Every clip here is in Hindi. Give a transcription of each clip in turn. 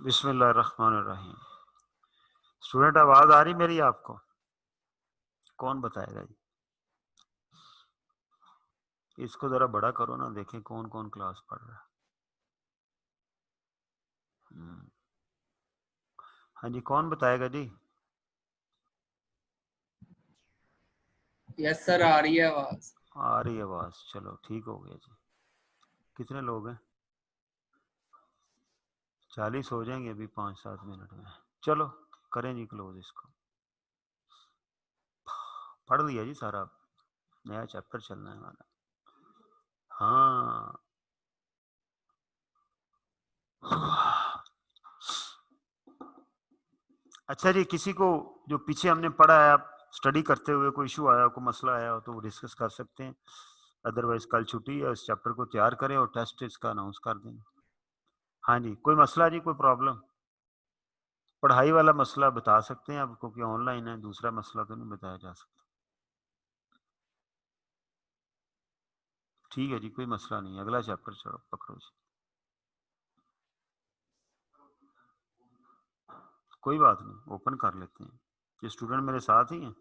बिस्मिल्लाहिर्रहमानिर्रहीम। स्टूडेंट, आवाज आ रही मेरी आपको? कौन बताएगा जी? इसको जरा बड़ा करो ना, देखें कौन कौन क्लास पढ़ रहा है। हाँ जी, कौन बताएगा जी? यस सर, आ रही है आवाज। आ रही आवाज, चलो ठीक हो गया जी। कितने लोग हैं? 40 हो जाएंगे अभी 5-7 मिनट में। चलो करें जी क्लोज इसको। पढ़ लिया जी सारा, नया चैप्टर चलना है हमारा। हाँ अच्छा जी, किसी को जो पीछे हमने पढ़ा है, आप स्टडी करते हुए कोई इशू आया हो, कोई मसला आया हो तो वो डिस्कस कर सकते हैं। अदरवाइज कल छुट्टी है, इस चैप्टर को तैयार करें और टेस्ट इसका अनाउंस कर दें। हाँ जी, कोई मसला जी, कोई प्रॉब्लम? पढ़ाई वाला मसला बता सकते हैं आपको, कि ऑनलाइन है, दूसरा मसला तो नहीं बताया जा सकता। ठीक है जी, कोई मसला नहीं, अगला चैप्टर चलो पकड़ो जी। कोई बात नहीं, ओपन कर लेते हैं। ये स्टूडेंट मेरे साथ ही हैं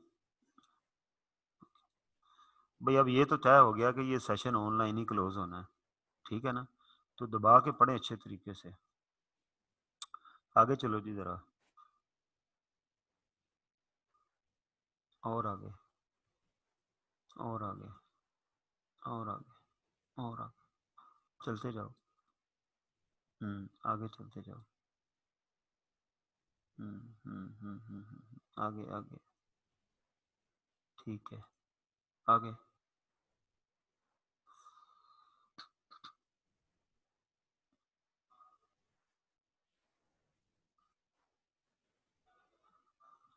भाई। अब ये तो तय हो गया कि ये सेशन ऑनलाइन ही क्लोज होना है, ठीक है ना? तो दबा के पढ़े अच्छे तरीके से। आगे चलो जी जरा, और आगे, और आगे, और आगे, और आगे, चलते जाओ। आगे चलते जाओ। आगे आगे, ठीक है, आगे।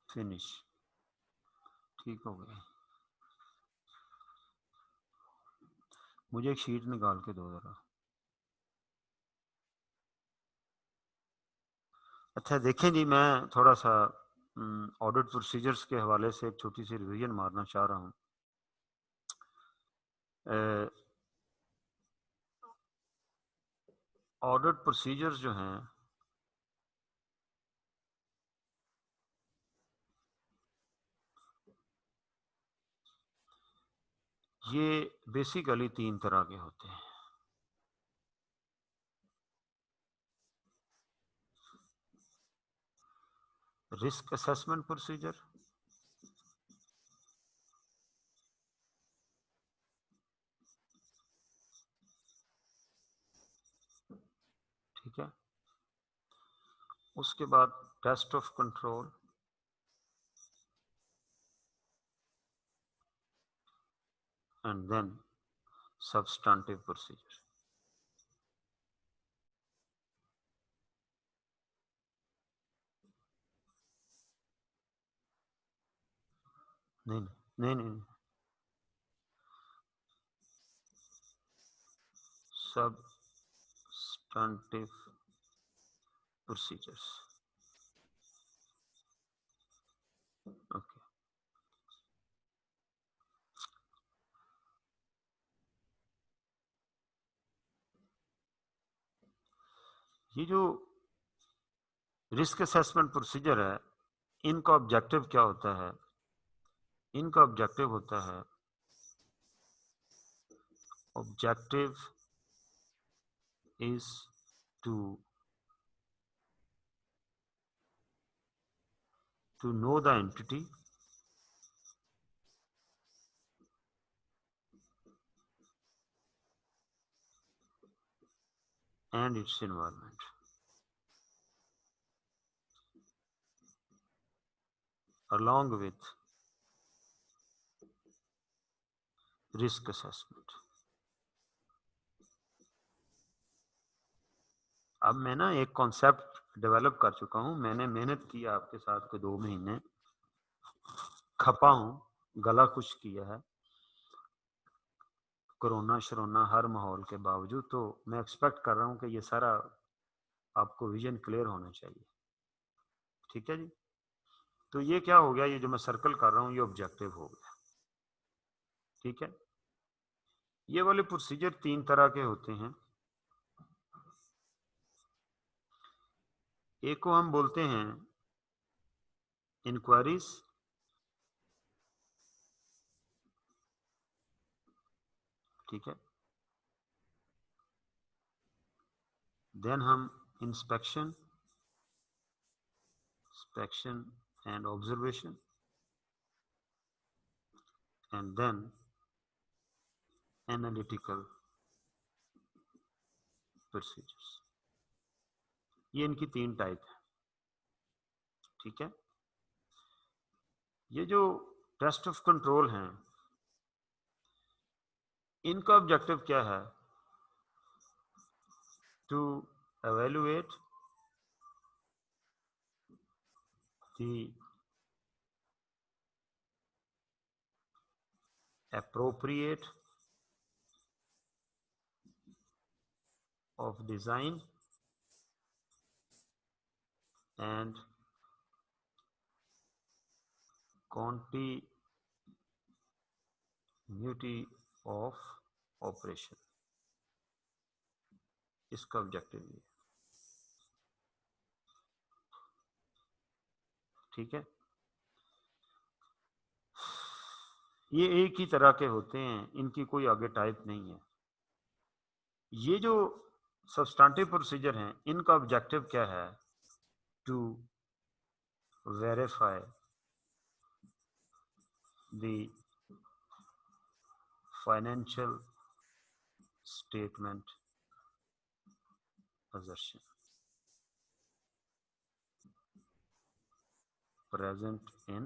फिनिश, ठीक हो गया। मुझे एक शीट निकाल के दो जरा। अच्छा देखें जी, मैं थोड़ा सा ऑडिट प्रोसीजर्स के हवाले से एक छोटी सी रिवीजन मारना चाह रहा हूँ। ऑडिट प्रोसीजर्स जो हैं, ये बेसिकली 3 तरह के होते हैं। रिस्क असेसमेंट प्रोसीजर, ठीक है। उसके बाद test of control, and then substantive procedure. नहीं नहीं नहीं, नहीं। Substantive procedures, okay. ये जो रिस्क असेसमेंट प्रोसीजर है, इनका ऑब्जेक्टिव क्या होता है? इनका ऑब्जेक्टिव होता है, objective is to know the entity and its environment, along with risk assessment. अब मैं ना एक कॉन्सेप्ट डेवलप कर चुका हूं, मैंने मेहनत की आपके साथ के 2 महीने, खपा हूं, गला खुश किया है कोरोना शरोना हर माहौल के बावजूद। तो मैं एक्सपेक्ट कर रहा हूं कि ये सारा आपको विजन क्लियर होना चाहिए, ठीक है जी। तो ये क्या हो गया, ये जो मैं सर्कल कर रहा हूं ये ऑब्जेक्टिव हो गया, ठीक है। ये वाले प्रोसीजर 3 तरह के होते हैं। एक को हम बोलते हैं इंक्वायरीज, ठीक है। देन हम inspection and observation, and then analytical procedures. ये इनकी 3 टाइप है, ठीक है। ये जो टेस्ट ऑफ कंट्रोल हैं, इनका ऑब्जेक्टिव क्या है? To evaluate the appropriate of design and continuity of operation। इसका ऑब्जेक्टिव ये, ठीक है। ये एक ही तरह के होते हैं, इनकी कोई आगे टाइप नहीं है। ये जो सब्सटेंटिव प्रोसीजर हैं, इनका ऑब्जेक्टिव क्या है? To verify the financial statement assertion present in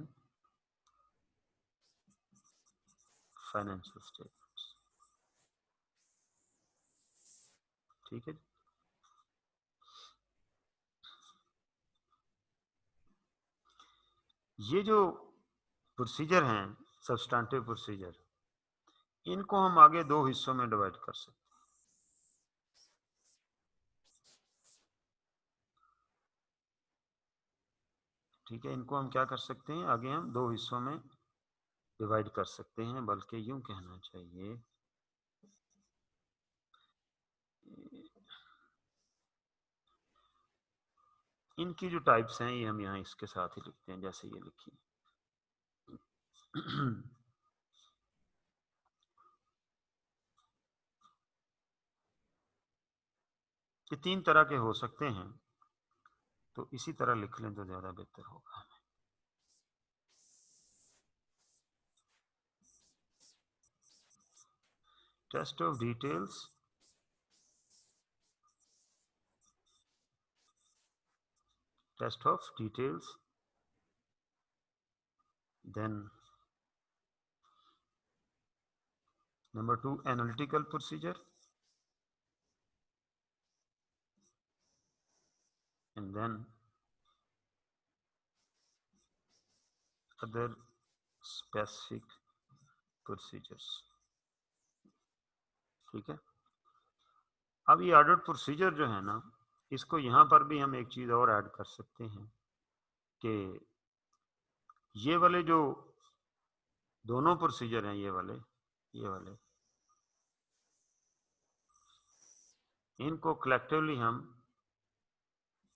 financial statements, ठीक है। ये जो प्रोसीजर हैं सब्सटेंटिव प्रोसीजर, इनको हम आगे 2 हिस्सों में डिवाइड कर सकते हैं, ठीक है। इनको हम क्या कर सकते हैं, आगे हम 2 हिस्सों में डिवाइड कर सकते हैं, बल्कि यूं कहना चाहिए इनकी जो टाइप्स हैं ये हम यहाँ इसके साथ ही लिखते हैं, जैसे ये लिखी। ये 3 तरह के हो सकते हैं, तो इसी तरह लिख लें तो ज्यादा बेहतर होगा। Test of details, test of details, then number 2 analytical procedure, and then other specific procedures, ठीक है। अब ये ऑडिट प्रोसीजर जो है ना, इसको यहाँ पर भी हम एक चीज और ऐड कर सकते हैं कि ये वाले जो दोनों प्रोसीजर हैं, ये वाले इनको कलेक्टिवली हम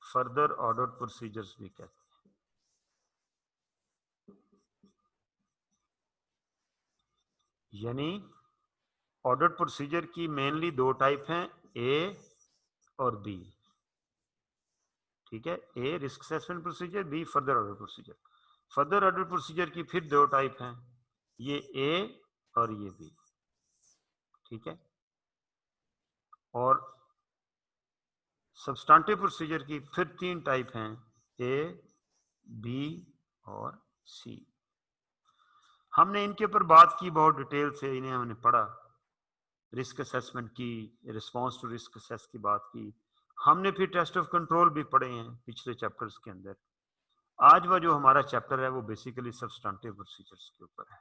फर्दर ऑडिट प्रोसीजर्स भी कहते हैं। यानी ऑडिट प्रोसीजर की मेनली 2 टाइप हैं, ए और बी, ठीक है। A risk assessment procedure, B further audit procedure. Further audit procedure की फिर 2 टाइप हैं, ये ए और ये बी, ठीक है। और सब्सटेंटिव प्रोसीजर की फिर 3 टाइप हैं, ए, बी और सी। हमने इनके ऊपर बात की बहुत डिटेल से, इन्हें हमने पढ़ा, रिस्क असेसमेंट की, रिस्पांस टू रिस्क असेस की बात की हमने, फिर टेस्ट ऑफ कंट्रोल भी पढ़े हैं पिछले चैप्टर्स के अंदर। आज वह जो हमारा चैप्टर है वो बेसिकली सब्सटेंटिव प्रोसीजर्स के ऊपर है।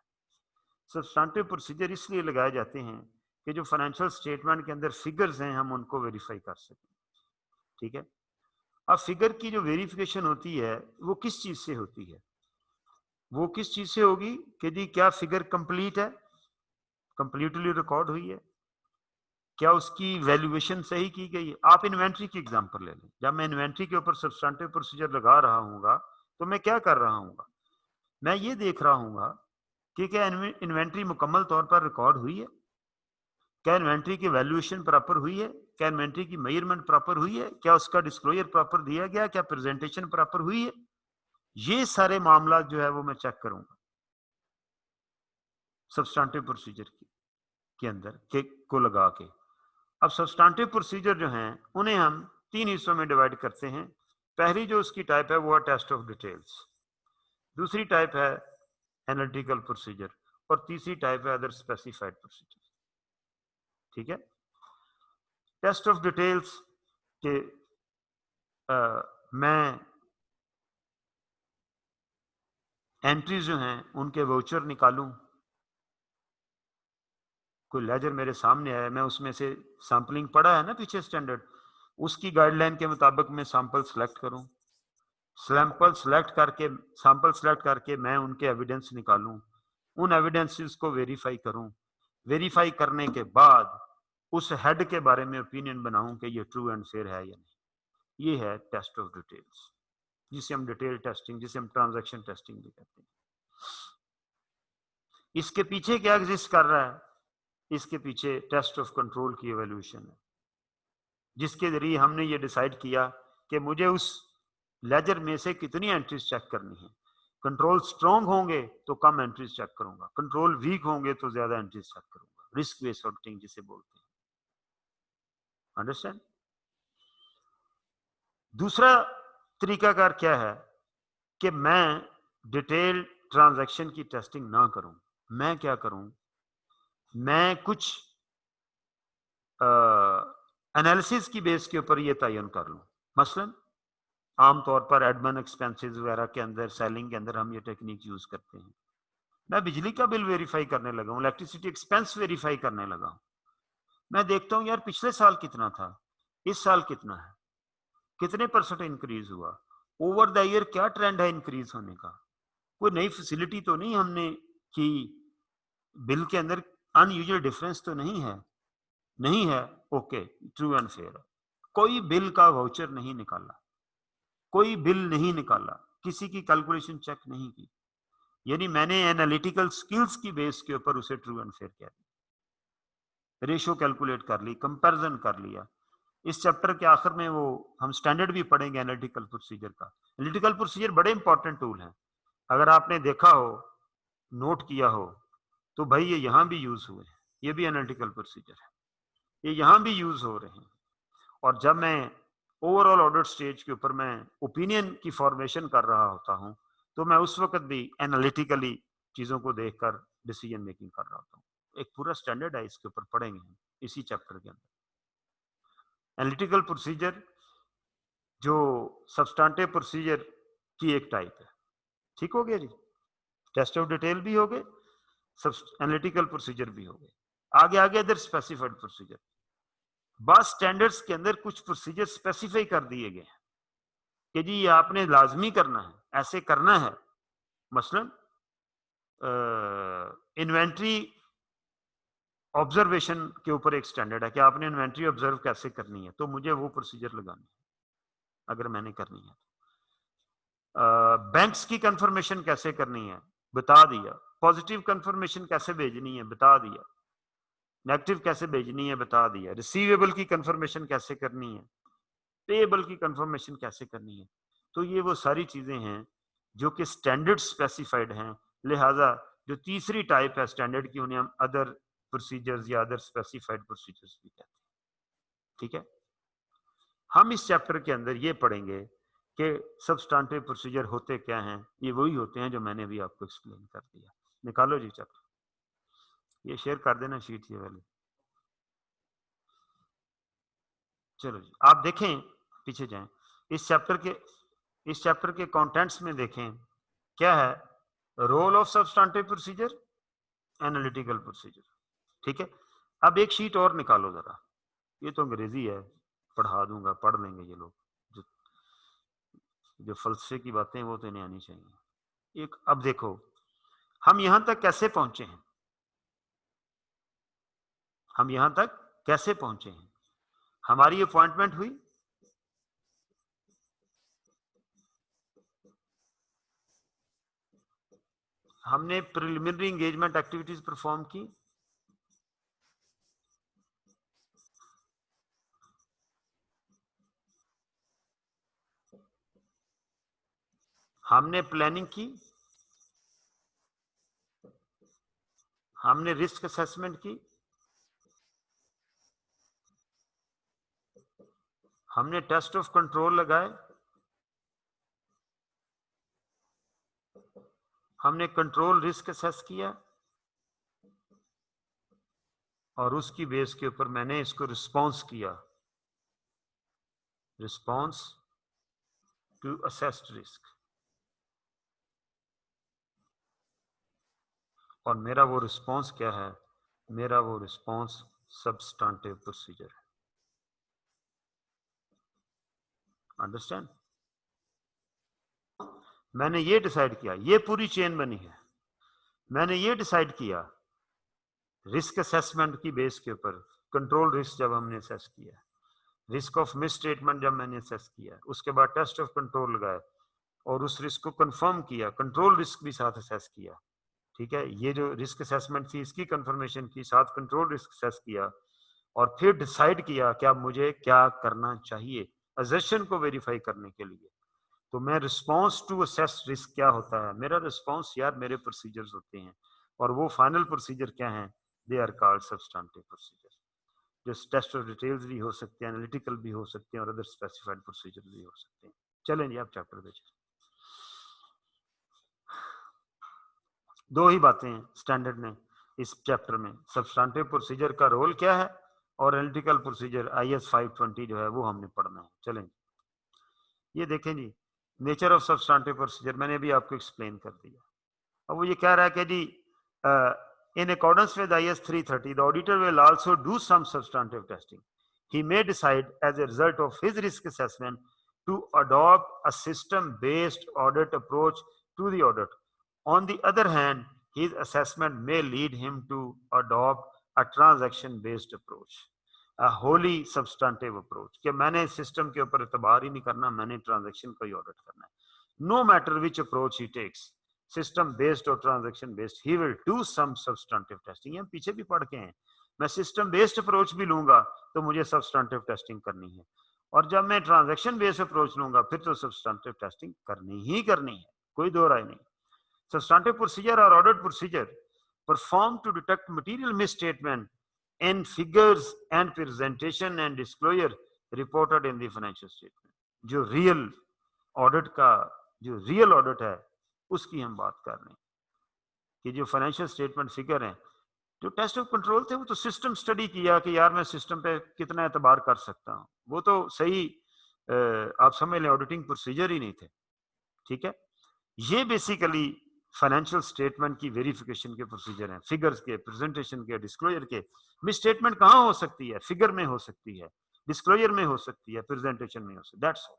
सब्सटेंटिव प्रोसीजर इसलिए लगाए जाते हैं कि जो फाइनेंशियल स्टेटमेंट के अंदर फिगर्स हैं हम उनको वेरीफाई कर सकें, ठीक है। अब फिगर की जो वेरिफिकेशन होती है वो किस चीज से होती है? वो किस चीज से होगी कि जी क्या फिगर कंप्लीट है, कंप्लीटली रिकॉर्ड हुई है, क्या उसकी वैल्यूएशन सही की गई है? आप इन्वेंट्री की एग्जांपल ले लें। जब मैं इन्वेंट्री के ऊपर सब्सटेंटिव प्रोसीजर लगा रहा हूँगा तो मैं क्या कर रहा हूँगा? मैं ये देख रहा हूँगा कि क्या इन्वेंट्री मुकम्मल तौर पर रिकॉर्ड हुई है? क्या इन्वेंट्री की वैल्यूएशन प्रॉपर हुई है? क्या इन्वेंट्री की मेजरमेंट प्रॉपर हुई है? क्या उसका डिस्क्लोजर प्रॉपर दिया गया? क्या प्रेजेंटेशन प्रॉपर हुई है? ये सारे मामला जो है वो मैं चेक करूंगा सब्सटेंटिव प्रोसीजर के अंदर को लगा के। अब सब्सटेंटिव प्रोसीजर जो हैं उन्हें हम 3 हिस्सों में डिवाइड करते हैं। पहली जो उसकी टाइप है वो है टेस्ट ऑफ डिटेल्स, दूसरी टाइप है एनालिटिकल प्रोसीजर और तीसरी टाइप है अदर स्पेसिफाइड प्रोसीजर। ठीक है। टेस्ट ऑफ डिटेल्स के मैं एंट्रीज जो हैं उनके वाउचर निकालूं, कोई लेजर मेरे सामने आया, मैं उसमें से सैंपलिंग पढ़ा है ना पीछे स्टैंडर्ड, उसकी गाइडलाइन के मुताबिक मैं सैंपल सेलेक्ट करूं, सैंपल सेलेक्ट करके मैं उनके एविडेंस निकालूं, उन एविडेंसेस को वेरीफाई करूं, वेरीफाई करने के बाद उस हेड के बारे में ओपिनियन बनाऊं कि ये ट्रू एंड फेयर है या नहीं। ये है टेस्ट ऑफ डिटेल्स, जिसे हम डिटेल टेस्टिंग, जिसे हम ट्रांजैक्शन टेस्टिंग भी कहते हैं। इसके पीछे क्या एग्जिस्ट कर रहा है? इसके पीछे टेस्ट ऑफ कंट्रोल की एवोल्यूशन है, जिसके जरिए हमने ये डिसाइड किया कि मुझे उस लेजर में से कितनी एंट्रीज चेक करनी है। कंट्रोल स्ट्रॉन्ग होंगे तो कम एंट्रीज चेक करूंगा, कंट्रोल वीक होंगे तो ज्यादा एंट्रीज चेक करूंगा। रिस्क बेस्ड ऑडिटिंग जिसे बोलते हैं। अंडरस्टैंड? दूसरा तरीकाकार क्या है कि मैं डिटेल ट्रांजैक्शन की टेस्टिंग ना करूं। मैं क्या करूं? मैं कुछ एनालिसिस की बेस के ऊपर ये तयन कर लूं। मसलन आमतौर पर एडमिन एक्सपेंसेस वगैरह के अंदर, सेलिंग के अंदर हम ये टेक्निक यूज करते हैं। मैं बिजली का बिल वेरीफाई करने लगा हूं, इलेक्ट्रिसिटी एक्सपेंस वेरीफाई करने लगा हूं। मैं देखता हूं यार पिछले साल कितना था, इस साल कितना है, कितने परसेंट इंक्रीज हुआ, ओवर द ईयर क्या ट्रेंड है इंक्रीज होने का, कोई नई फैसिलिटी तो नहीं हमने की, बिल के अंदर अनयूजुअल डिफरेंस तो नहीं है। नहीं है, ओके, ट्रू एंड फेयर। कोई बिल का वाउचर नहीं निकाला, कोई बिल नहीं निकाला, किसी की कैलकुलेशन चेक नहीं की, यानी मैंने एनालिटिकल स्किल्स की बेस के ऊपर उसे ट्रू एंड फेयर कह दिया, रेशियो कैलकुलेट कर ली, कंपैरिजन कर लिया। इस चैप्टर के आखिर में वो हम स्टैंडर्ड भी पढ़ेंगे एनालिटिकल प्रोसीजर का। एनालिटिकल प्रोसीजर बड़े इंपॉर्टेंट टूल हैं। अगर आपने देखा हो, नोट किया हो, तो भाई ये यहां भी यूज हुए हैं, ये भी एनालिटिकल प्रोसीजर है, ये यहां भी यूज हो रहे हैं। और जब मैं ओवरऑल ऑडिट स्टेज के ऊपर मैं ओपिनियन की फॉर्मेशन कर रहा होता हूं, तो मैं उस वक्त भी एनालिटिकली चीजों को देखकर डिसीजन मेकिंग कर रहा होता हूं। एक पूरा स्टैंडर्ड है, इसके ऊपर पढ़ेंगे हम इसी चैप्टर के अंदर। एनालिटिकल प्रोसीजर जो सब्सटेंटिव प्रोसीजर की एक टाइप है। ठीक हो गया जी? टेस्ट ऑफ डिटेल भी हो गए, एनालिटिकल प्रोसीजर भी हो गए। आगे आगे अदर स्पेसिफाइड प्रोसीजर। बस स्टैंडर्ड्स के अंदर कुछ प्रोसीजर स्पेसिफाई कर दिए गए हैं कि जी ये आपने लाजमी करना है, ऐसे करना है। मसलन इन्वेंट्री ऑब्जर्वेशन के ऊपर एक स्टैंडर्ड है कि आपने इन्वेंट्री ऑब्जर्व कैसे करनी है, तो मुझे वो प्रोसीजर लगानी है अगर मैंने करनी है। बैंक्स की कंफर्मेशन कैसे करनी है, बता दिया। पॉजिटिव कंफर्मेशन कैसे भेजनी है, बता दिया। नेगेटिव कैसे भेजनी है, बता दिया। रिसीवेबल की कंफर्मेशन कैसे करनी है, पेएबल की कंफर्मेशन कैसे करनी है। तो ये वो सारी चीजें हैं जो कि स्टैंडर्ड स्पेसिफाइड हैं। लिहाजा जो तीसरी टाइप है स्टैंडर्ड की, उन्हें हम अदर प्रोसीजर्स या अदर स्पेसिफाइड प्रोसीजर्स भी कहते हैं। ठीक है। हम इस चैप्टर के अंदर ये पढ़ेंगे कि सब्सटेंटिव प्रोसीजर होते क्या हैं। ये वही होते हैं जो मैंने अभी आपको एक्सप्लेन कर दिया। निकालो जी चैप्टर, ये शेयर कर देना शीट ये वाली। चलो जी, आप देखें, पीछे जाएं। इस चैप्टर के कंटेंट्स में देखें क्या है। Role of substantive procedure, analytical procedure. ठीक है। अब एक शीट और निकालो जरा, ये तो अंग्रेजी है, पढ़ा दूंगा, पढ़ लेंगे ये लोग। जो जो फलसफे की बातें वो तो इन्हें आनी चाहिए। एक अब देखो हम यहां तक कैसे पहुंचे हैं, हम यहां तक कैसे पहुंचे हैं? हमारी अपॉइंटमेंट हुई, हमने प्रिलिमिनरी एंगेजमेंट एक्टिविटीज परफॉर्म की, हमने प्लानिंग की, हमने रिस्क असेसमेंट की, हमने टेस्ट ऑफ कंट्रोल लगाए, हमने कंट्रोल रिस्क असेस किया और उसकी बेस के ऊपर मैंने इसको रिस्पॉन्स किया, रिस्पॉन्स टू असेस्ड रिस्क, और मेरा वो रिस्पॉन्स क्या है? मेरा वो रिस्पॉन्स सब्सटेंटिव प्रोसीजर है। अंडरस्टैंड? मैंने ये डिसाइड किया, ये पूरी चेन बनी है, मैंने ये डिसाइड किया रिस्क असेसमेंट की बेस के ऊपर, कंट्रोल रिस्क जब हमने असेस किया, रिस्क ऑफ मिस स्टेटमेंट जब मैंने असेस किया, उसके बाद टेस्ट ऑफ कंट्रोल लगाए और उस रिस्क को कंफर्म किया, कंट्रोल रिस्क भी साथ असेस किया। ठीक है, ये जो रिस्क असेसमेंट थी इसकी कंफर्मेशन की, साथ कंट्रोल रिस्क असेस किया और फिर डिसाइड किया कि अब मुझे क्या करना चाहिए अजर्शन को वेरीफाई करने के लिए। तो मैं रिस्पॉन्स टू असेस रिस्क क्या होता है? मेरा रिस्पॉन्स यार मेरे प्रोसीजर्स होते हैं, और वो फाइनल प्रोसीजर क्या है? They are called substantive procedure, जो टेस्ट ऑफ डिटेल्स भी हो सकते हैं, एनालिटिकल भी हो सकते हैं और अदर स्पेसिफाइड प्रोसीजर भी हो सकते हैं। चलें जी, आप चैप्टर पे चलें। दो ही बातें हैं स्टैंडर्ड ने इस चैप्टर में, सब्सटेंटिव प्रोसीजर का रोल क्या है और एनालिटिकल प्रोसीजर IS 520 जो है वो हमने पढ़ना है। चलें, ये देखें जी, नेचर ऑफ सब्सटेंटिव प्रोसीजर मैंने भी आपको एक्सप्लेन कर दिया। अब वो ये कह रहा है कि जी in accordance with IS 330 the auditor will also do some substantive testing. He may decide as a result of his risk assessment to adopt a system based audit approach to the audit. On the other hand, his assessment may lead him to adopt a transaction based approach, a wholly substantive approach, कि मैंने सिस्टम के ऊपर इतबार ही नहीं करना, मैंने ट्रांजैक्शन का ही ऑडिट करना है। No matter which approach he takes, system based और transaction based, he will do some substantive testing. हम पीछे भी पढ़ के हैं, मैं सिस्टम बेस्ड अप्रोच भी लूंगा तो मुझे सब्सटेंटिव टेस्टिंग करनी है, और जब मैं ट्रांजैक्शन बेस्ड अप्रोच लूंगा फिर तो सब्सटेंटिव टेस्टिंग करनी ही करनी है, कोई दो राय नहीं। सब्सटेंटिव प्रोसीजर और audit procedure perform to detect material misstatement in figures and presentation and disclosure reported in the financial statement. जो रियल ऑडिट का, जो रियल ऑडिट है उसकी हम बात कर रहे हैं कि जो फाइनेंशियल स्टेटमेंट फिगर हैं, जो टेस्ट ऑफ कंट्रोल थे वो तो सिस्टम स्टडी किया कि यार मैं सिस्टम पे कितना एतबार कर सकता हूं, वो तो सही आप समझ लें ऑडिटिंग प्रोसीजर ही नहीं थे। ठीक है, ये बेसिकली फाइनेंशियल स्टेटमेंट की वेरिफिकेशन के प्रोसीजर हैं, फिगर्स के, प्रेजेंटेशन के, डिस्क्लोजर के। मिस स्टेटमेंट कहां हो सकती है? फिगर में हो सकती है, डिस्क्लोजर में हो सकती है, प्रेजेंटेशन में हो सकती है, दैट्स ऑल।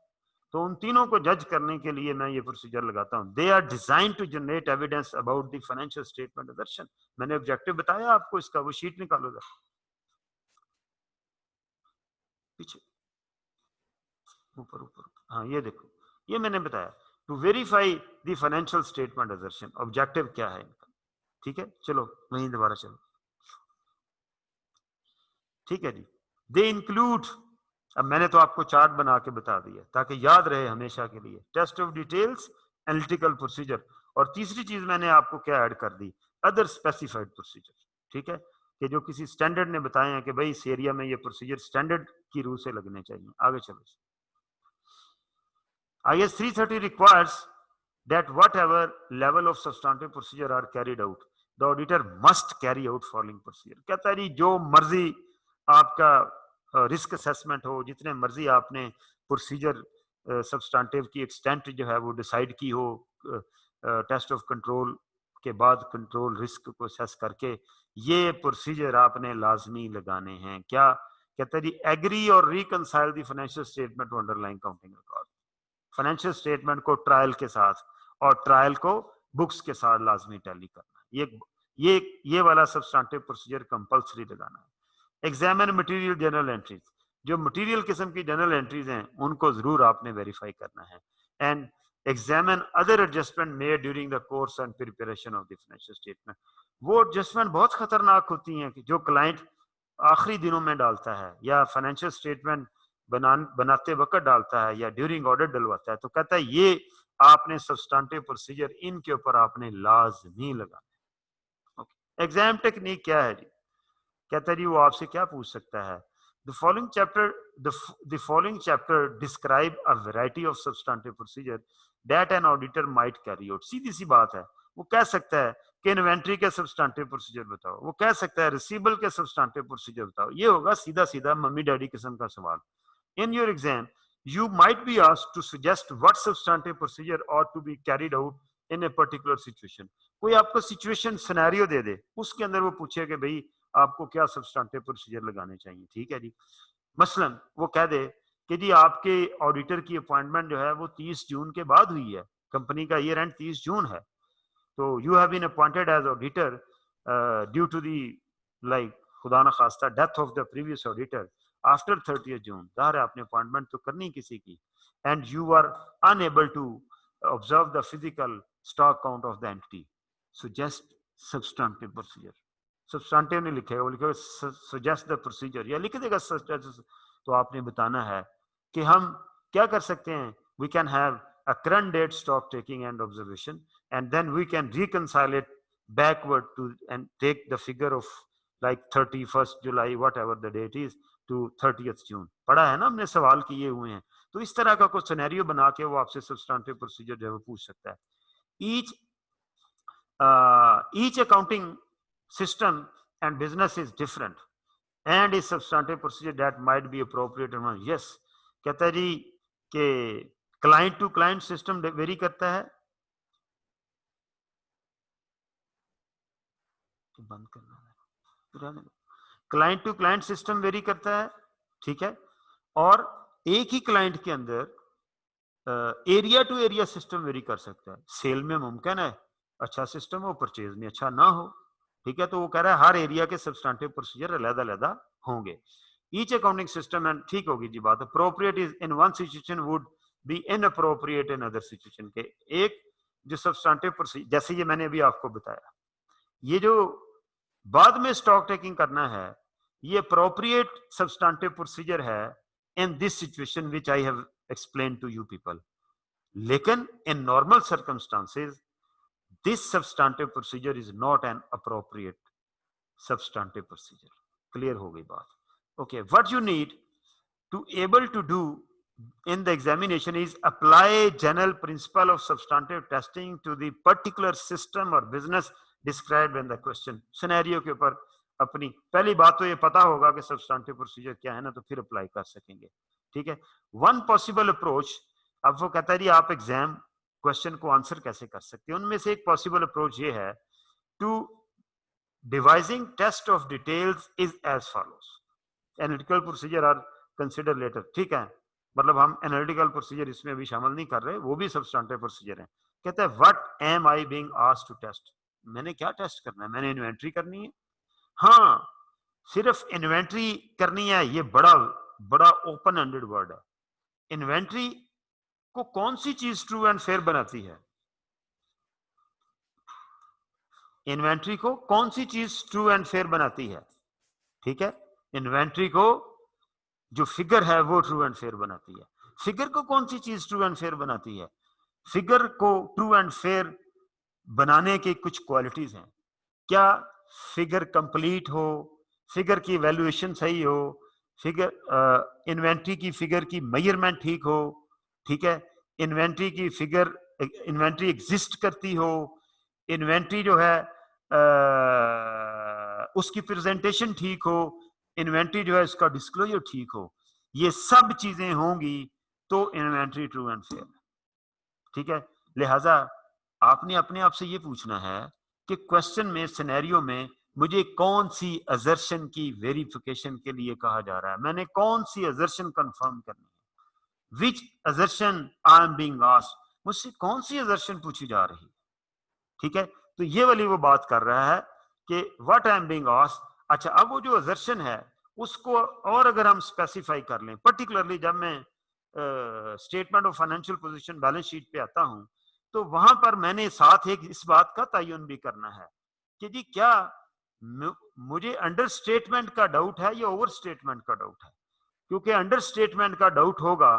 तो उन तीनों को जज करने के लिए मैं ये प्रोसीजर लगाता हूं। They are design to generate evidence about the financial statement दर्शन। मैंने ऑब्जेक्टिव बताया आपको इसका, वो शीट निकालो जरा पीछे, ऊपर ऊपर, हाँ ये देखो, ये मैंने बताया to verify the financial statement assertion, objective क्या है इनका। ठीक है, चलो वहीं दोबारा चलो। ठीक है जी, दे इंक्लूड, अब मैंने तो आपको चार्ट बना के बता दिया ताकि याद रहे हमेशा के लिए, test of details, analytical procedure, और तीसरी चीज मैंने आपको क्या ऐड कर दी? Other specified procedure. ठीक है, कि जो किसी स्टैंडर्ड ने बताए हैं कि भाई इस एरिया में ये प्रोसीजर स्टैंडर्ड की रूल से लगने चाहिए। आगे चलो। IS 330 requires that whatever level of substantive procedure are carried out, the auditor must carry out following procedure। कहता है जी जो मर्जी आपका रिस्क असेसमेंट हो, जितने मर्जी आपने प्रोसीजर सब्सटेंटिव की एक्सटेंट जो है वो डिसाइड की हो, टेस्ट ऑफ कंट्रोल के बाद कंट्रोल रिस्क को असेस करके, ये प्रोसीजर आपने लाजमी लगाने हैं। क्या कहता है जी? एग्री और reconcile the financial statement to underlying counting record. Financial statement को ट्रायल के साथ और ट्रायल को बुक्स के साथ लाजमी टैली करना, ये वाला सब्सटेंटिव प्रोसीजर कंपलसरी लगाना है। एग्जामिन मटेरियल जर्नल एंट्रीज, जो मटेरियल किस्म की जर्नल एंट्रीज हैं उनको जरूर आपने वेरीफाई करना है। And examine other adjustment made during the course and preparation of the financial statement. वो एडजस्टमेंट बहुत खतरनाक होती हैं कि जो क्लाइंट आखिरी दिनों में डालता है या फाइनेंशियल स्टेटमेंट बनाते वक्त डालता है या ड्यूरिंग ऑडिट डलवाता है, तो कहता है ये आपने सब्सटेंटिव प्रोसीजर इनके ऊपर आपने लाजमी लगाना। एग्जाम टेक्निक क्या है जी? कहता है जी वो आपसे क्या पूछ सकता है, the following chapter the following chapter describe a variety of substantive procedure that an auditor might carry out. सीधी सी बात है, वो कह सकता है कि इन्वेंट्री के सब्सटेंटिव प्रोसीजर बताओ, वो कह सकता है रिसीवेबल के सब्सटेंटिव प्रोसीजर बताओ। ये होगा सीधा सीधा मम्मी डैडी किस्म का सवाल। In your exam, you might be asked to suggest what substantive procedure ought to be carried out in a particular situation. कोई आपको सिचुएशन सिनेरियो दे दे, उसके अंदर वो पूछे कि भाई आपको क्या सब्सटेंटिव प्रोसीजर लगाने चाहिए। ठीक है जी, मसलन वो कह दे कि जी आपके ऑडिटर की अपॉइंटमेंट जो है वो 30 जून के बाद हुई है, कंपनी का ईयर एंड 30 जून है, तो you have been appointed as auditor due to the like खुदा ना खास्ता death of the previous auditor after 30 June. जाहिर है आपने अपॉइंटमेंट तो करनी किसी की, and you are unable to observe the physical stock count of the entity, suggest substantive procedure. Substantive नहीं लिखेगा, वो लिखेगा सुजेस्ट द प्रोसीजर या लिख देगा सब्सटेंटिव। तो आपने बताना है कि हम क्या कर सकते हैं, we can have a current date stock taking and observation, and then we can reconcile it backward to and take the figure of like 31st July whatever the date is to 30th June। पढ़ा है ना हमने, सवाल किए हुए हैं। तो इस तरह का कोई सिनेरियो बना के वो आपसे सब्सटेंटिव प्रोसीजर जो है वो पूछ सकता है। each accounting system and business is different and is substantive procedure that might be appropriate। yes, कहता है जी कि client to client system vary करता है, तो बंद करना है, client to client system vary करता है। ठीक है, और एक ही क्लाइंट के अंदर area to area system vary कर सकता है। सेल में मुमकिन है अच्छा सिस्टम हो, परचेज में अच्छा ना हो। ठीक है, तो वो कह रहा है हर एरिया के सब्सटेंटिव प्रोसीजर अलग-अलग होंगे। ईच अकाउंटिंग सिस्टम एंड ठीक होगी जी बात। Appropriate is in one situation would be inappropriate in other situation. के एक जो सब्सटेंटिव प्रोसीजर, जैसे ये मैंने अभी आपको बताया, ये जो बाद में स्टॉक टेकिंग करना है, ये अप्रोप्रिएट सब्सटेंटिव प्रोसीजर है in this situation which I have explain to you people. लेकिन in normal circumstances this substantive procedure is not an appropriate substantive procedure। clear हो गई बात? okay, what you need to able to do in the examination is apply general principle of substantive testing to the particular system or business described in the question। scenario के ऊपर अपनी पहली बात तो ये पता होगा कि substantive procedure क्या है ना, तो फिर अप्लाई कर सकेंगे। ठीक है, one possible approach, अब वो कहता है जी आप एग्जाम क्वेश्चन को आंसर कैसे कर सकते हैं। उनमें से एक पॉसिबल अप्रोच ये है, to devising test of details is as follows. Analytical procedure are consider later. ठीक है, मतलब हम एनालिटिकल प्रोसीजर इसमें भी शामिल नहीं कर रहे, वो भी सब्सटेंटिव प्रोसीजर है। कहता है what am I being asked to test, मैंने क्या टेस्ट करना है, मैंने इन्वेंट्री करनी है। हाँ, सिर्फ इन्वेंट्री करनी है, ये बड़ा बड़ा ओपन एंडेड वर्ड है। इन्वेंट्री को कौन सी चीज ट्रू एंड फेयर बनाती है, इन्वेंट्री को कौन सी चीज ट्रू एंड फेयर बनाती है। ठीक है, इन्वेंट्री को जो फिगर है वो ट्रू एंड फेयर बनाती है। फिगर को कौन सी चीज ट्रू एंड फेयर बनाती है, फिगर को ट्रू एंड फेयर बनाने की कुछ क्वालिटीज हैं। क्या फिगर कंप्लीट हो, फिगर की वैल्यूएशन सही हो, फिगर इन्वेंट्री की फिगर की मेजरमेंट ठीक हो। ठीक है, इन्वेंट्री की फिगर, इन्वेंट्री एग्जिस्ट करती हो, इन्वेंट्री जो है उसकी प्रेजेंटेशन ठीक हो, इन्वेंट्री जो है उसका डिस्क्लोजर ठीक हो। ये सब चीजें होंगी तो इन्वेंट्री ट्रू एंड फेयर। ठीक है, लिहाजा आपने अपने आप से ये पूछना है कि क्वेश्चन में, सिनेरियो में मुझे कौन सी असर्शन की वेरिफिकेशन के लिए कहा जा रहा है, मैंने कौन सी असर्शन कंफर्म करनी है, which assertion I am being asked, मुझसे कौन सी असर्शन पूछी जा रही है। ठीक है, तो ये वाली वो बात कर रहा है कि what I am being asked. अच्छा, अब वो जो असर्शन है उसको और अगर हम स्पेसिफाई कर लें, पर्टिकुलरली जब मैं statement of financial position balance sheet पे आता हूं, तो वहां पर मैंने साथ एक इस बात का तयन भी करना है कि जी क्या मुझे अंडर स्टेटमेंट का डाउट है या ओवर स्टेटमेंट का डाउट है। क्योंकि अंडर स्टेटमेंट का डाउट होगा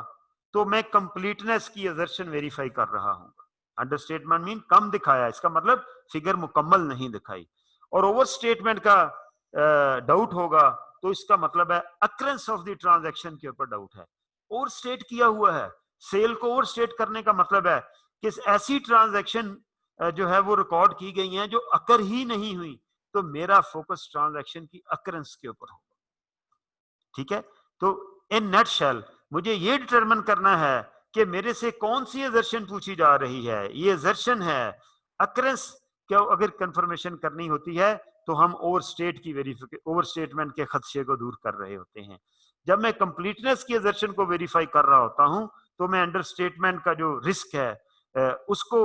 तो मैं कंप्लीटनेस की असर्शन वेरीफाई कर रहा हूँ। अंडर स्टेटमेंट मीन कम दिखाया, इसका मतलब फिगर मुकम्मल नहीं दिखाई। और ओवर स्टेटमेंट का डाउट होगा तो इसका मतलब है अक्रेंस ऑफ द ट्रांजैक्शन के ऊपर डाउट है, ओवर स्टेट किया हुआ है। सेल को ओवर स्टेट करने का मतलब है कि ऐसी ट्रांजैक्शन जो है वो रिकॉर्ड की गई हैं जो अकर ही नहीं हुई, तो मेरा फोकस ट्रांजैक्शन की अकरेंस के ऊपर होगा। ठीक है, तो इन नटशेल मुझे ये डिटरमिन करना है कि मेरे से कौन सी असर्शन पूछी जा रही है। ये असर्शन है अकरेंस, क्या अगर कंफर्मेशन करनी होती है तो हम ओवर स्टेट की ओवर स्टेटमेंट के खदशे को दूर कर रहे होते हैं। जब मैं कंप्लीटनेस की असर्शन को वेरीफाई कर रहा होता हूं तो मैं अंडर स्टेटमेंट का जो रिस्क है उसको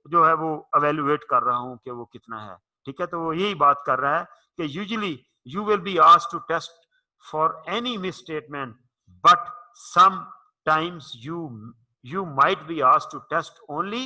जो है वो अवेलुएट कर रहा हूं कि वो कितना है। ठीक है, तो वो यही बात कर रहा है कि usually you will be asked to test for any misstatement, but sometimes you might be asked to test only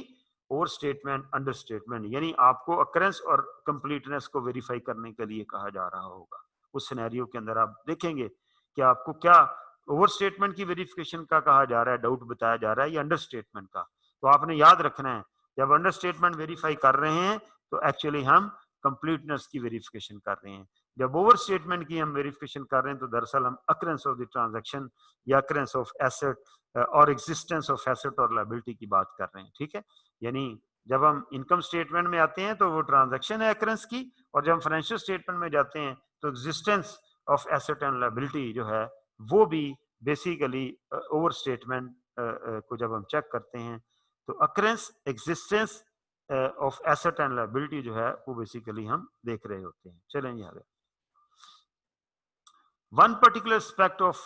overstatement, understatement, यानी आपको occurrence और completeness को वेरीफाई करने के लिए कहा जा रहा होगा। उस सिनेरियो के अंदर आप देखेंगे कि आपको क्या ओवर स्टेटमेंट की वेरिफिकेशन का कहा जा रहा है, डाउट बताया जा रहा है, या अंडर स्टेटमेंट का। तो आपने याद रखना है जब अंडर स्टेटमेंट वेरीफाई कर रहे हैं तो एक्चुअली हम कंप्लीटनेस की वेरिफिकेशन कर रहे हैं। जब ओवर स्टेटमेंट की हम वेरिफिकेशन कर रहे हैं तो दरअसल हम अकरेंस ऑफ द ट्रांजैक्शन या अकरेंस ऑफ एसेट और एग्जिस्टेंस ऑफ एसेट और लायबिलिटी की बात कर रहे हैं। ठीक है, यानी जब हम इनकम स्टेटमेंट में आते हैं तो वो ट्रांजैक्शन है अकरेंस की, और जब हम फाइनेंशियल स्टेटमेंट में जाते हैं तो existence of asset and liability जो है वो भी बेसिकली ओवर स्टेटमेंट को जब हम चेक करते हैं तो occurrence existence of asset and liability जो है वो बेसिकली हम देख रहे होते हैं। चलेंगे आगे। One particular aspect of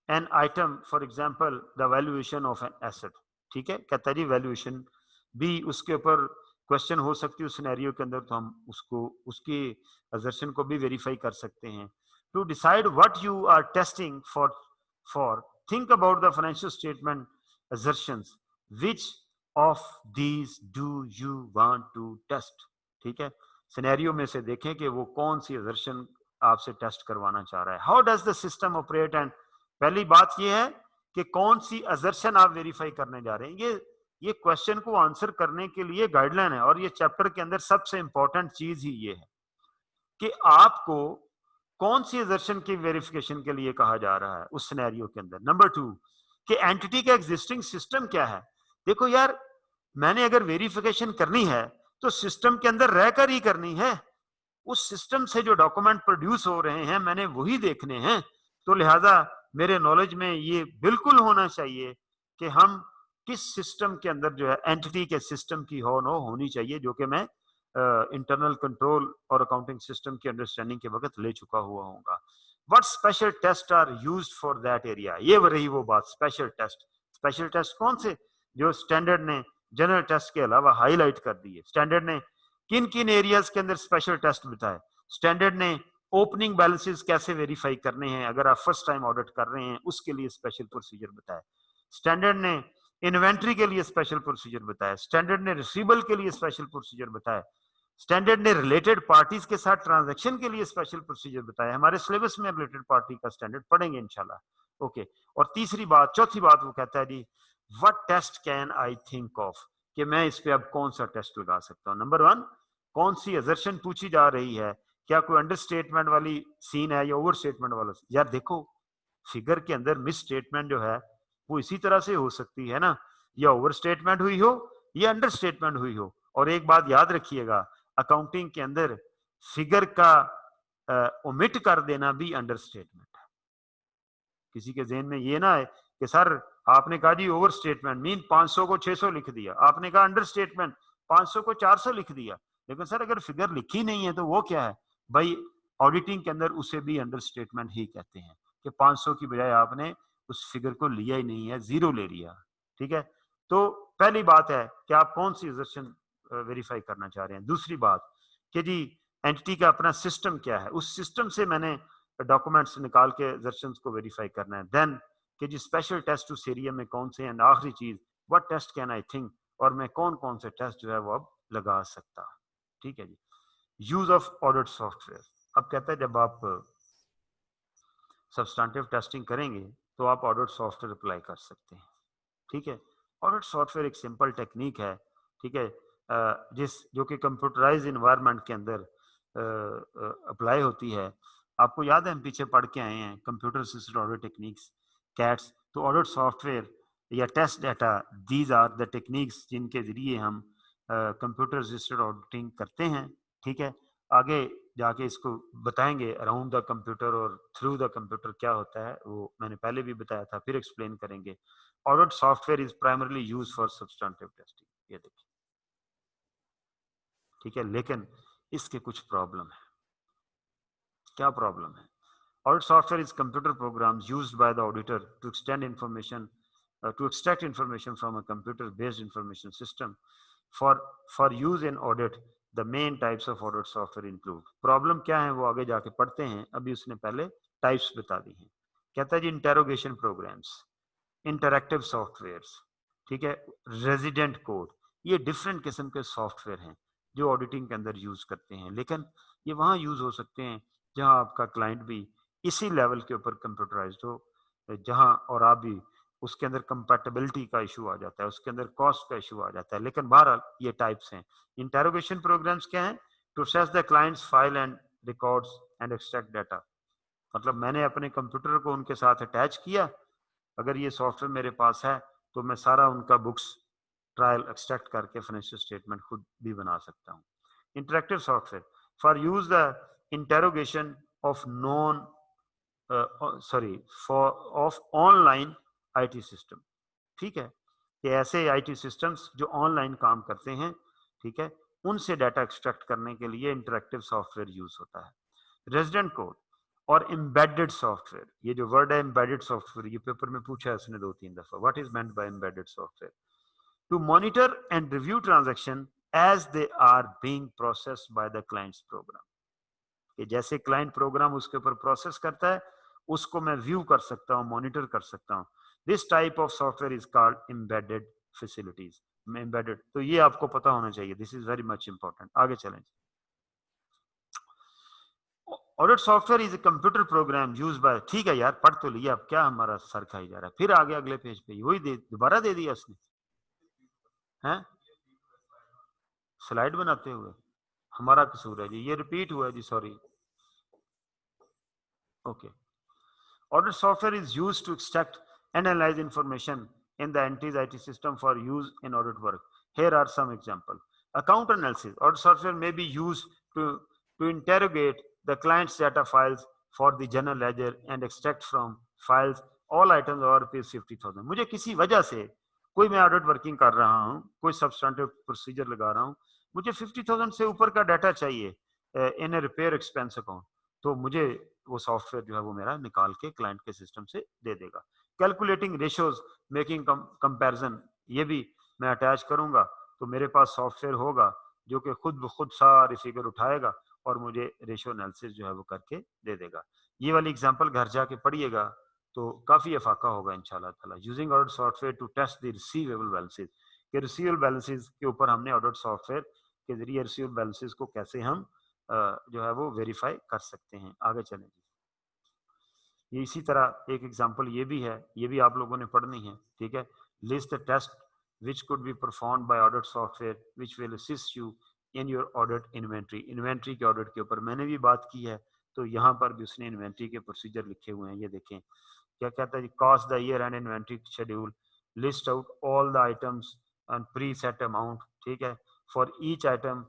an item, for example, the valuation of an asset. ठीक है, कहता है जी वैल्यूएशन भी उसके ऊपर क्वेश्चन हो सकती है उस सिनेरियो के अंदर, तो हम उसको उसकी असर्शन को भी वेरीफाई कर सकते हैं। To decide what you are testing for think about the financial statement assertions, which of these do you want to test. ठीक है, सिनेरियो में से देखें कि वो कौन सी असर्शन आपसे टेस्ट करवाना चाह रहा है। How does the system operate, and पहली बात ये है कि कौन सी असर्शन आप वेरीफाई करने जा रहे हैं। ये क्वेश्चन को आंसर करने के लिए गाइडलाइन है, और ये चैप्टर के अंदर सबसे इंपॉर्टेंट चीज ही ये है कि आपको कौन सी असर्शन की वेरिफिकेशन के लिए कहा जा रहा है उस सिनेरियो के अंदर। नंबर 2 कि एंटिटी का एग्जिस्टिंग सिस्टम क्या है। देखो यार, मैंने अगर वेरिफिकेशन करनी है तो सिस्टम के अंदर रहकर ही करनी है। उस सिस्टम से जो डॉक्यूमेंट प्रोड्यूस हो रहे हैं मैंने वही देखने हैं। तो लिहाजा मेरे नॉलेज में ये बिल्कुल होना चाहिए कि हम किस सिस्टम के अंदर जो है एंटिटी के सिस्टम की होनी चाहिए, जो कि मैं इंटरनल कंट्रोल और अकाउंटिंग सिस्टम की अंडरस्टैंडिंग के वक्त ले चुका हुआ हूँ। What special test are used for that area. ये रही वो बात, स्पेशल टेस्ट। स्पेशल टेस्ट कौन से, जो स्टैंडर्ड ने जनरल टेस्ट के अलावा हाईलाइट कर दिए। स्टैंडर्ड ने किन किन एरियाज के अंदर स्पेशल टेस्ट बताए। स्टैंडर्ड ने ओपनिंग बैलेंसेस कैसे वेरीफाई करने हैं अगर आप फर्स्ट टाइम ऑडिट कर रहे हैं, उसके लिए स्पेशल प्रोसीजर बताया। स्टैंडर्ड ने इन्वेंट्री के लिए स्पेशल प्रोसीजर बताया। स्टैंडर्ड ने रिसीवेबल के लिए स्पेशल प्रोसीजर बताया। स्टैंडर्ड ने रिलेटेड पार्टीज के साथ ट्रांजैक्शन के लिए स्पेशल प्रोसीजर बताया। हमारे सिलेबस में रिलेटेड पार्टी का स्टैंडर्ड पढ़ेंगे इंशाल्लाह। ओके, और चौथी बात वो कहता है जी what test can I think of, कि मैं इस पे अब कौन सा टेस्ट लगा सकता हूँ। नंबर 1, कौन सी असर्शन पूछी जा रही है, क्या कोई अंडर स्टेटमेंट वाली सीन है या ओवर स्टेटमेंट वाला। यार देखो, फिगर के अंदर मिस स्टेटमेंट जो है वो इसी तरह से हो सकती है ना, या ओवर स्टेटमेंट हुई हो या अंडर स्टेटमेंट हुई हो। और एक बात याद रखिएगा, अकाउंटिंग के अंदर फिगर का ओमिट कर देना भी अंडर स्टेटमेंट है। किसी के जहन में ये ना है कि सर आपने कहा जी ओवर स्टेटमेंट मीन 500 को 600 लिख दिया, आपने कहा अंडर स्टेटमेंट 500 को 400 लिख दिया। लेकिन सर अगर फिगर लिखी नहीं है तो वो क्या है भाई, ऑडिटिंग के अंदर उसे भी अंडर स्टेटमेंट ही कहते हैं कि 500 की बजाय आपने उस फिगर को लिया ही नहीं है, जीरो ले लिया। ठीक है, तो पहली बात है कि आप कौन सी असर्शन वेरीफाई करना चाह रहे हैं। दूसरी बात कि जी एंटिटी का अपना सिस्टम क्या है, उस सिस्टम से मैंने डॉक्यूमेंट्स निकाल के assertions को वेरीफाई करना है। देन कि जी स्पेशल टेस्ट टू सीरियम में कौन से हैं, एंड आखिरी चीज what test can I think, और मैं कौन कौन से टेस्ट जो है वो अब लगा सकता। ठीक है जी। Use of audit software. अब कहता है जब आप सब्सटेंटिव टेस्टिंग करेंगे तो आप ऑडिट सॉफ्टवेयर अप्लाई कर सकते हैं। ठीक है। ऑडिट सॉफ्टवेयर एक सिंपल टेक्निक है, ठीक है, जिस जो कि कंप्यूटराइज इन्वायरमेंट के अंदर अप्लाई होती है। आपको याद है हम पीछे पढ़ के आए हैं computer assisted audit techniques, CAATs. तो ऑडिट सॉफ्टवेयर या test data, these are the techniques जिनके जरिए हम कंप्यूटर असिस्टेड ऑडिटिंग करते हैं। ठीक है। आगे जाके इसको बताएंगे अराउंड द कंप्यूटर और थ्रू द कंप्यूटर क्या होता है, वो मैंने पहले भी बताया था, फिर एक्सप्लेन करेंगे। Audit software is primarily use for substantive testing, ये देखिए। ठीक है। लेकिन इसके कुछ प्रॉब्लम है। क्या प्रॉब्लम है? Audit software is computer programs used by the auditor to extend information, to extract information from a computer based information system for for use in audit. The main types of audit software include, problem क्या है वो आगे जाके पढ़ते हैं, अभी उसने पहले टाइप्स बता दी हैं। कहता है जी इंटेरोगेशन प्रोग्राम्स, इंटरैक्टिव सॉफ्टवेयर्स, ठीक है, रेजिडेंट कोड, ये डिफरेंट किस्म के सॉफ्टवेयर हैं जो ऑडिटिंग के अंदर यूज करते हैं। लेकिन ये वहां यूज हो सकते हैं जहां आपका क्लाइंट भी इसी लेवल के ऊपर कंप्यूटराइज्ड हो, जहां और आप भी, उसके अंदर कंपैटिबिलिटी का इशू आ जाता है, उसके अंदर कॉस्ट का इशू आ जाता है। लेकिन बहरहाल ये टाइप्स हैं। इंटेरोगेशन प्रोग्राम्स क्या हैं? To assess the client's file and records and extract data. मतलब मैंने अपने कंप्यूटर को उनके साथ अटैच किया, अगर ये सॉफ्टवेयर मेरे पास है तो मैं सारा उनका बुक्स ट्रायल एक्सट्रैक्ट करके फाइनेंशियल स्टेटमेंट खुद भी बना सकता हूँ। Interactive software for use the interrogation of non sorry for of online IT system. ठीक है। ये ऐसे आईटी सिस्टम्स जो ऑनलाइन काम करते हैं, ठीक है, उनसे डाटा एक्सट्रैक्ट करने के लिए इंटरेक्टिव सॉफ्टवेयर यूज होता है। रेजिडेंट कोड और एम्बेडेड सॉफ्टवेयर, ये जो वर्ड है एम्बेडेड सॉफ्टवेयर, ये पेपर में पूछा है इसने 2-3 दफा, what is meant by embedded software? To monitor and review transaction as they are being processed by the client's program, कि जैसे क्लाइंट प्रोग्राम उसके ऊपर प्रोसेस करता है उसको मैं व्यू कर सकता हूं, मॉनिटर कर सकता हूं। This type of software is called embedded facilities. Embedded, तो ये आपको पता होना चाहिए, this is very much important. आगे चलें। Audit software is a computer program use by, ठीक है यार पढ़ तो लिया, अब क्या हमारा सर खाई जा रहा है, फिर आगे अगले पेज पे वही दोबारा दे दिया उसने, हैं स्लाइड बनाते हुए। हमारा कसूर है जी, ये रिपीट हुआ है जी, sorry. Okay. Audit software is used to extract and analyze information in the entity's IT system for use in audit work. Here are some examples. Account analysis. Audit software may be used to interrogate the client's data files for the general ledger and extract from files all items over ₹50,000. मुझे किसी वजह से कोई, मैं ऑडिट वर्किंग कर रहा हूँ, कोई सब्सटेंटिव प्रोसीजर लगा रहा हूँ, मुझे 50,000 से ऊपर का डाटा चाहिए इन ए रिपेयर एक्सपेंस अकाउंट, तो मुझे वो सॉफ्टवेयर जो है वो मेरा निकाल के क्लाइंट के सिस्टम से दे देगा। कैलकुलेटिंग रेशियोज, मेकिंग कंपैरिजन, ये भी मैं अटैच करूंगा तो मेरे पास सॉफ्टवेयर होगा जो कि खुद ब खुद सारी फिगर उठाएगा और मुझे रेशियो एनालिसिस जो है वो करके दे देगा। ये वाली एग्जांपल घर जाके पढ़िएगा तो काफी अफाका होगा इंशाल्लाह ताला। Using audit software to test the receivable balances, के रिसीवेबल बैलेंसेस के ऊपर हमने ऑडिट सॉफ्टवेयर के जरिए रिसीवेबल बैलेंसेस को कैसे हम जो है वो वेरीफाई कर सकते हैं। आगे चलें जी। ये इसी तरह एक एग्जांपल ये भी है, ये भी आप लोगों ने पढ़नी है। ठीक है। List the test which could be performed by audit software which will assist you in your audit inventory। Inventory के ऑडिट के ऊपर मैंने भी बात की है, तो यहाँ पर भी उसने इन्वेंट्री के प्रोसीजर लिखे हुए हैं। ये देखें क्या कहता है, cost the year and inventory schedule, list out all the items and pre set amount, ठीक है, for each item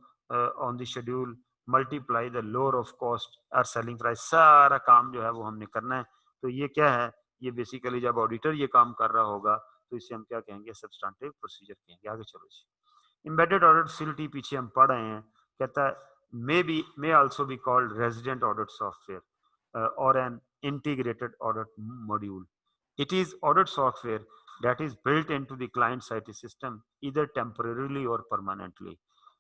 on the schedule, multiply the lower of cost और सेलिंग प्राइस, सारा काम जो है वो हमने करना है। तो ये क्या है, ये बेसिकली जब ऑडिटर ये काम कर रहा होगा तो इसे हम क्या कहेंगे, सब्सटेंटिव प्रोसीजर कहेंगे। आगे चलो जी। एम्बेडेड ऑडिट फैसिलिटी पीछे हम पढ़ रहे हैं, कहता है may also be called resident audit software और N integrated audit module. It is audit software that is built into the client's IT system either temporarily or permanently.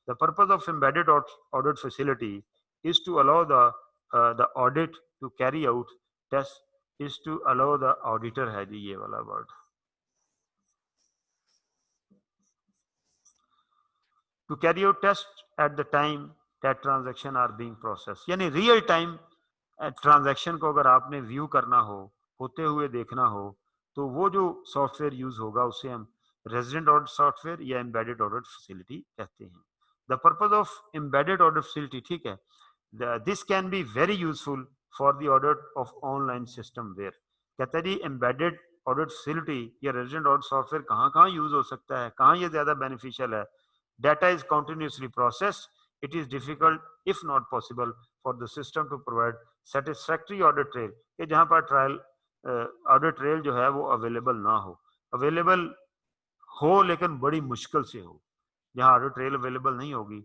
The purpose of embedded audit facility is to allow the the audit to carry out test is to allow the auditor है जी ये वाला word to carry out test at the time that transaction are being processed यानी रियल टाइम ट्रांजैक्शन को अगर आपने व्यू करना हो होते हुए देखना हो तो वो जो सॉफ्टवेयर यूज होगा उसे हम रेजिडेंट ऑडिट सॉफ्टवेयर या एम्बेडेड ऑडिट फैसिलिटी कहते हैं the purpose of embedded audit facility ठीक है this can be very useful for the audit of online system where कहता है जी एम्बेडेड ऑडिट फैसिलिटी या रेजिडेंट ऑडिट सॉफ्टवेयर कहाँ कहाँ यूज हो सकता है कहाँ ये ज्यादा बेनिफिशियल है data is continuously processed it is difficult if not possible for the system to provide satisfactory audit trail कि जहां पर ट्रायल ऑडिट ट्रेल जो है वो अवेलेबल ना हो अवेलेबल हो लेकिन बड़ी मुश्किल से हो जहां ऑडिट ट्रेल अवेलेबल नहीं होगी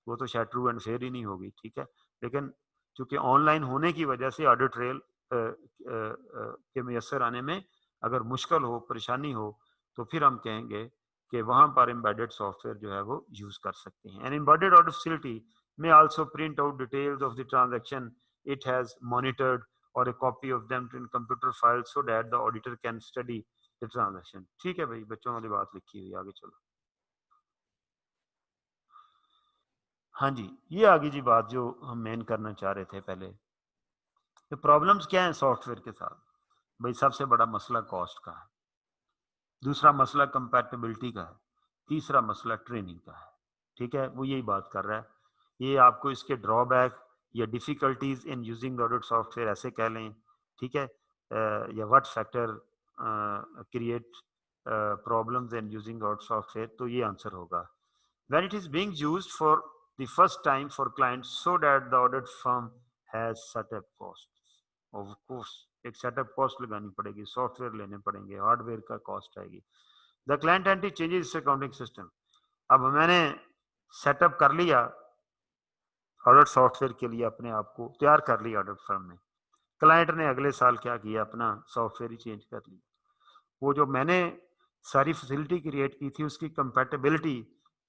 वो तो शायद ट्रू एंड फेयर ही नहीं होगी ठीक है लेकिन चूंकि ऑनलाइन होने की वजह से ऑडिट ट्रेल के मैसर आने में अगर मुश्किल हो परेशानी हो तो फिर हम कहेंगे कि वहां पर एम्बेडेड सॉफ्टवेयर जो है वो यूज कर सकते हैं an embedded audit facility may also print out details of the transaction it has monitored और a copy of them in computer file so that the auditor can study the transaction ठीक है भाई बच्चों वाली बात लिखी हुई आगे चलो हाँ जी ये आगे जी बात जो हम मेन करना चाह रहे थे पहले तो प्रॉब्लम्स क्या है सॉफ्टवेयर के साथ भाई सबसे बड़ा मसला कॉस्ट का है दूसरा मसला कंपैटिबिलिटी का है तीसरा मसला ट्रेनिंग का है ठीक है वो यही बात कर रहा है ये आपको इसके ड्रॉबैक या difficulties in using audit software ऐसे कह लें ठीक है या what factor create problems in using audit software तो ये आंसर होगा when it is being used for the first time for clients so that the audit firm has setup costs of course एक सेटअप कॉस्ट लगानी पड़ेगी सॉफ्टवेयर लेने पड़ेंगे हार्डवेयर का कॉस्ट आएगी the client entity changes accounting system अब मैंने सेटअप कर लिया ऑडिट सॉफ्टवेयर के लिए अपने आप को तैयार कर लिया ऑडिट फर्म ने क्लाइंट ने अगले साल क्या किया अपना सॉफ्टवेयर ही चेंज कर लिया वो जो मैंने सारी फैसिलिटी क्रिएट की थी उसकी कंपैटिबिलिटी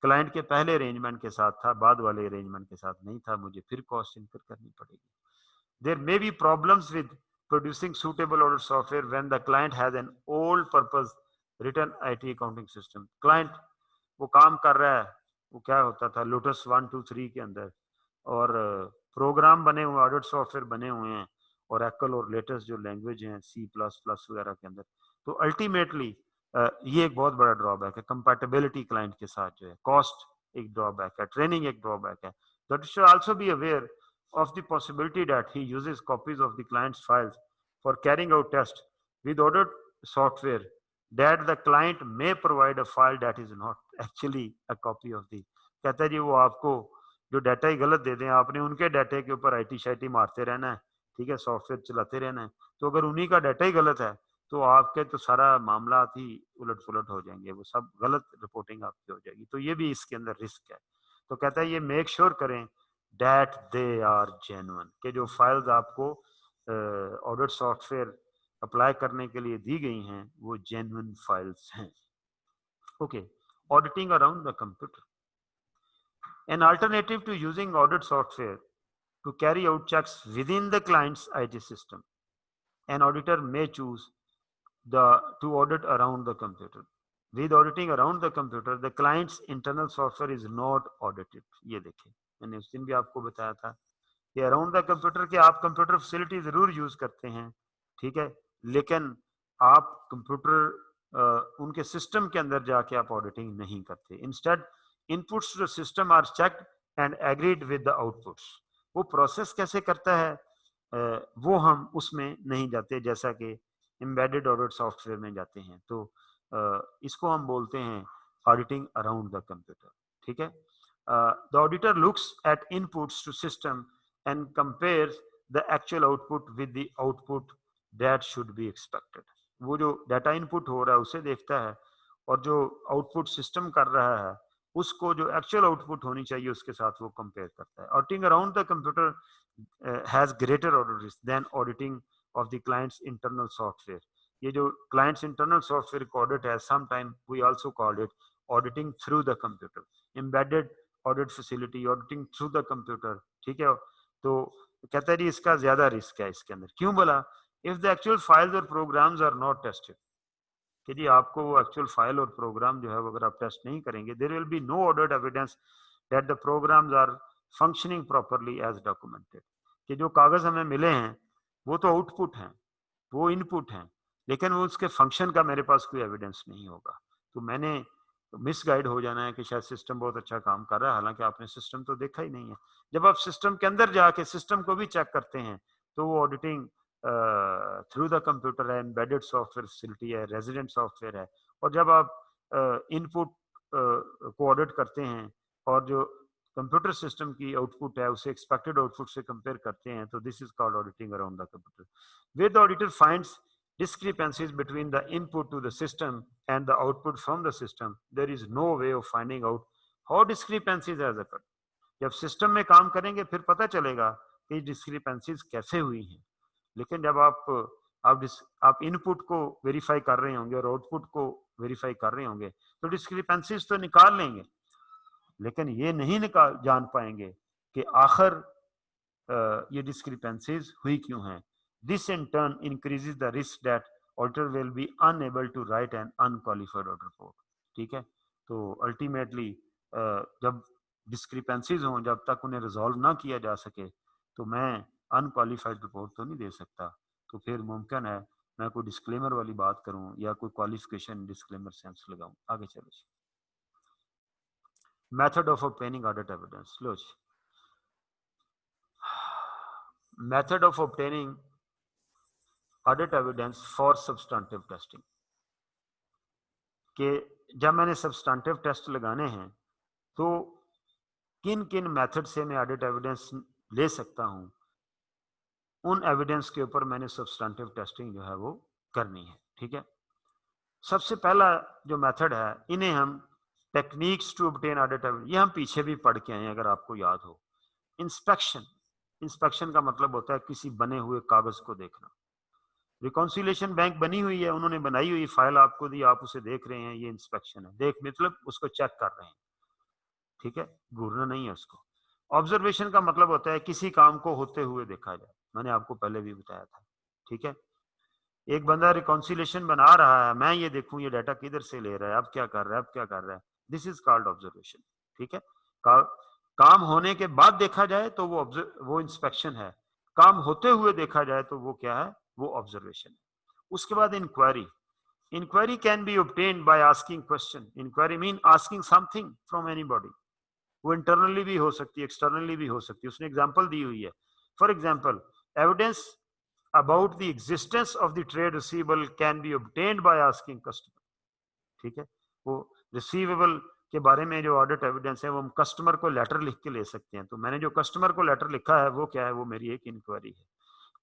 क्लाइंट के पहले अरेंजमेंट के साथ था बाद वाले अरेंजमेंट के साथ नहीं था मुझे फिर कॉस्ट इनकर करनी पड़ेगी there may be problems with producing suitable audit software when the client has an old purpose written IT accounting system client वो काम कर रहा है वो क्या होता था लोटस 1 2 3 के अंदर और प्रोग्राम बने हुए ऑडिट सॉफ्टवेयर बने हुए हैं और एक्ल और लेटेस्ट जो लैंग्वेज हैं C++ वगैरह के अंदर तो अल्टीमेटली ये एक बहुत बड़ा ड्रॉबैक है कंपैटिबिलिटी क्लाइंट के साथ जो है कॉस्ट एक ड्रॉबैक है ट्रेनिंग एक ड्रॉबैक है that should also be aware of the possibility that he uses copies of the client's files for carrying out tests with audit software that the client may provide a file that is not actually a copy of the कहता है जी वो आपको जो डाटा ही गलत दे दें आपने उनके डाटे के ऊपर आईटी शाइटी मारते रहना है ठीक है सॉफ्टवेयर चलाते रहना है तो अगर उन्हीं का डाटा ही गलत है तो आपके तो सारा मामला ही उलट पुलट हो जाएंगे वो सब गलत रिपोर्टिंग आपकी हो जाएगी तो ये भी इसके अंदर रिस्क है तो कहता है ये मेक श्योर करें that they are genuine कि जो फाइल्स आपको ऑडिट सॉफ्टवेयर अप्लाई करने के लिए दी गई हैं वो जेन्युइन फाइल्स हैं okay auditing around the computer an alternative to using audit software to carry out checks within the client's IT system an auditor may choose to audit around the computer with auditing around the computer the client's internal software is not audited ये देखें मैंने उस दिन भी आपको बताया था कि अराउंड द कंप्यूटर के आप कंप्यूटर फैसिलिटी जरूर यूज करते हैं ठीक है लेकिन आप कंप्यूटर उनके सिस्टम के अंदर जाके आप ऑडिटिंग नहीं करते instead inputs to the system are checked and agreed with the outputs वो प्रोसेस कैसे करता है वो हम उसमें नहीं जाते जैसा कि एम्बेडेड ऑडिट सॉफ्टवेयर में जाते हैं तो इसको हम बोलते हैं ऑडिटिंग अराउंड द कंप्यूटर ठीक है the auditor looks at inputs to system and compares the actual output with the output that should be expected वो जो डाटा इनपुट हो रहा है उसे देखता है और जो आउटपुट सिस्टम कर रहा है उसको जो एक्चुअल आउटपुट होनी चाहिए उसके साथ वो कंपेयर करता है auditing around the computer has greater audit risk than auditing of the client's internal software ये जो क्लाइंट्स इंटरनल सॉफ्टवेयर को ऑडिट है some time we also called it auditing through the computer embedded audit facility auditing through the computer ठीक है तो कहता है जी इसका ज्यादा रिस्क है इसके अंदर। क्यों बोला? इफ द एक्चुअल फाइल्स और प्रोग्राम्स आर नॉट टेस्टेड, कि जी आपको वो एक्चुअल फाइल और प्रोग्राम जो है वो अगर आप टेस्ट नहीं करेंगे, there will be no audit evidence that the programs are functioning properly as documented. कि जो कागज हमें मिले हैं वो तो आउटपुट हैं, वो इनपुट हैं, लेकिन वो उसके फंक्शन का मेरे पास कोई एविडेंस नहीं होगा। तो मैंने मिसगाइड हो जाना है कि शायद सिस्टम बहुत अच्छा काम कर रहा है, हालांकि आपने सिस्टम तो देखा ही नहीं है। जब आप सिस्टम के अंदर जाके सिस्टम को भी चेक करते हैं तो वो ऑडिटिंग थ्रू द कंप्यूटर है, एम्बेडेड सॉफ्टवेयर फैसिलिटी है, रेजिडेंट सॉफ्टवेयर है। और जब आप इनपुट को ऑडिट करते हैं और जो कंप्यूटर सिस्टम की आउटपुट है उसे एक्सपेक्टेड आउटपुट से कंपेयर करते हैं, तो this is called auditing around the computer, where the auditor finds discrepancies between the input to the system and the output from the system. There is no way of finding out how discrepancies has occurred. जब सिस्टम में काम करेंगे फिर पता चलेगा कि डिस्क्रिपेंसीज कैसे हुई हैं। लेकिन जब आप इनपुट को वेरीफाई कर रहे होंगे और आउटपुट को वेरीफाई कर रहे होंगे तो डिस्क्रिपेंसीज तो निकाल लेंगे, लेकिन ये नहीं निकाल जान पाएंगे कि आखिर ये डिस्क्रिपेंसीज हुई क्यों हैं। This in turn increases the risk that auditor will be unable to write an unqualified audit report. ठीक है, तो अल्टीमेटली जब डिस्क्रिपेंसीज हों, जब तक उन्हें रिजॉल्व ना किया जा सके तो मैं अनक्वालिफाइड रिपोर्ट तो नहीं दे सकता। तो फिर मुमकिन है मैं कोई डिस्क्लेमर वाली बात करूं या कोई क्वालिफिकेशन डिस्क्लेमर सेंस लगाऊं। आगे चलो जी। Method of obtaining audit evidence. लो जी, method of obtaining audit evidence for substantive testing. कि जब मैंने सब्सटेंटिव टेस्ट लगाने हैं तो किन किन मेथड से मैं ऑडिट एविडेंस ले सकता हूं, उन एविडेंस के ऊपर मैंने सब्सटेंटिव टेस्टिंग जो है वो करनी है। ठीक है, सबसे पहला जो मेथड है, इन्हें हम techniques to obtain audit evidence, ये हम पीछे भी पढ़ के आए हैं अगर आपको याद हो। इंस्पेक्शन, इंस्पेक्शन का मतलब होता है किसी बने हुए कागज को देखना। रिकॉन्सिलेशन बैंक बनी हुई है, उन्होंने बनाई हुई फाइल आपको दी, आप उसे देख रहे हैं, ये इंस्पेक्शन है। देख मतलब उसको चेक कर रहे हैं, ठीक है, घूरना नहीं है उसको। ऑब्जर्वेशन का मतलब होता है किसी काम को होते हुए देखा जाए, मैंने आपको पहले भी बताया था। ठीक है, एक बंदा रिकॉन्सिलेशन बना रहा है, मैं ये देखूं ये डाटा किधर से ले रहा है, अब क्या कर रहा है, अब क्या कर रहा है, दिस इज कॉल्ड ऑब्जर्वेशन। ठीक है, काम होने के बाद देखा जाए तो वो इंस्पेक्शन है, काम होते हुए देखा जाए तो वो क्या है, वो ऑब्जर्वेशन है। उसके बाद inquiry. Inquiry can be obtained by asking question. Inquiry mean asking something from anybody. वो इंटरनली भी हो सकती है, एक्सटर्नली भी हो सकती है। उसने एग्जांपल दी हुई है। For example, evidence about the existence of the trade receivable can be obtained by asking customer। ठीक है, वो रिसीवेबल के बारे में जो ऑडिट एविडेंस है वो हम कस्टमर को लेटर लिख के ले सकते हैं। तो मैंने जो कस्टमर को लेटर लिखा है वो क्या है, वो मेरी एक इंक्वायरी है।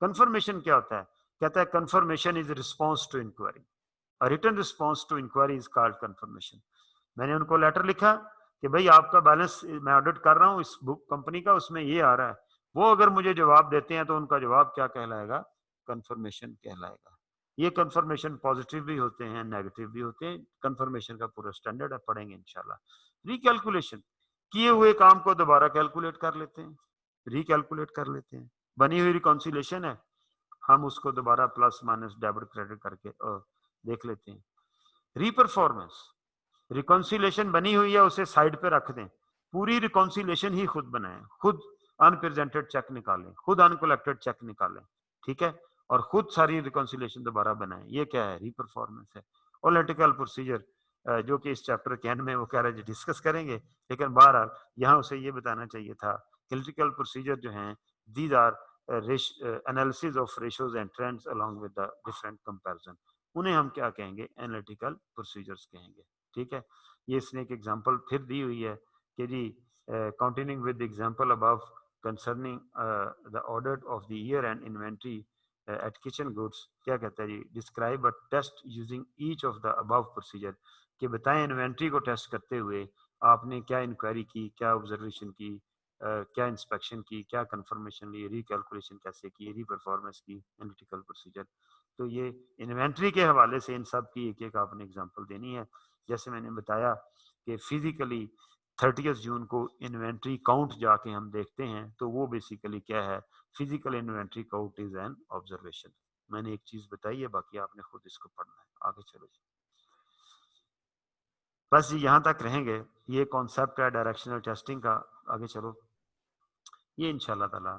कंफर्मेशन क्या होता है? कहता है confirmation is response to inquiry. A written response to inquiry is called confirmation। मैंने उनको लेटर लिखा कि भाई आपका बैलेंस मैं ऑडिट कर रहा हूँ इस बुक कंपनी का, उसमें ये आ रहा है। वो अगर मुझे जवाब देते हैं तो उनका जवाब क्या कहलाएगा, कंफर्मेशन कहलाएगा। ये कंफर्मेशन पॉजिटिव भी होते हैं, नेगेटिव भी होते हैं। कंफर्मेशन का पूरा स्टैंडर्ड है, पढ़ेंगे इंशाल्लाह। रिकैलकुलेशन, किए हुए काम को दोबारा कैलकुलेट कर लेते हैं, रिकैलकुलेट कर लेते हैं। बनी हुई रिकॉन्सिलेशन है, हम उसको दोबारा प्लस माइनस डेबिट क्रेडिट करके देख लेते हैं। रीपरफॉर्मेंस, रिकॉन्सिलेशन बनी हुई है उसे साइड पे रख दें, पूरी रिकॉन्सिलेशन ही खुद बनाएं, खुद अनप्रेजेंटेड चेक निकालें, खुद अनकलेक्टेड चेक निकालें। ठीक है, और खुद सारी रिकॉन्सिलेशन दोबारा बनाएं। ये क्या है, रीपरफॉर्मेंस है। एनालिटिकल प्रोसीजर, जो कि इस चैप्टर के एंड में वो कह रहे हैं डिस्कस करेंगे, लेकिन बहरहाल यहाँ उसे ये बताना चाहिए था। एनालिटिकल प्रोसीजर जो हैं, these are analysis of ratios and trends along with the different comparison. उन्हें हम क्या कहेंगे, एनालिटिकल प्रोसीजर्स कहेंगे। ठीक है, ये इसने एक एग्जांपल फिर दी हुई है कि जी continuing with example above concerning the audit of the year end inventory at kitchen goods. क्या कहता है जी, describe a test using each of the above procedure. कि बताएं इन्वेंट्री को टेस्ट करते हुए आपने क्या इंक्वायरी की, क्या ऑब्जर्वेशन की, क्या इंस्पेक्शन की, क्या कंफर्मेशन ली, रिकैलकुलेशन कैसे की, रीपरफॉर्मेंस की, एनालिटिकल प्रोसीजर। तो ये इन्वेंट्री के हवाले से इन सब की एक एक आपने एग्जांपल देनी है। जैसे मैंने बताया कि फिजिकली 30 जून को इन्वेंट्री काउंट जाके हम देखते हैं तो वो बेसिकली क्या है, physical inventory count is an observation. मैंने एक चीज बताई है, बाकी आपने खुद इसको पढ़ना है। आगे चलो जी, बस जी यहाँ तक रहेंगे। ये कॉन्सेप्ट है डायरेक्शनल टेस्टिंग का। आगे चलो, ये इंशाल्लाह ताला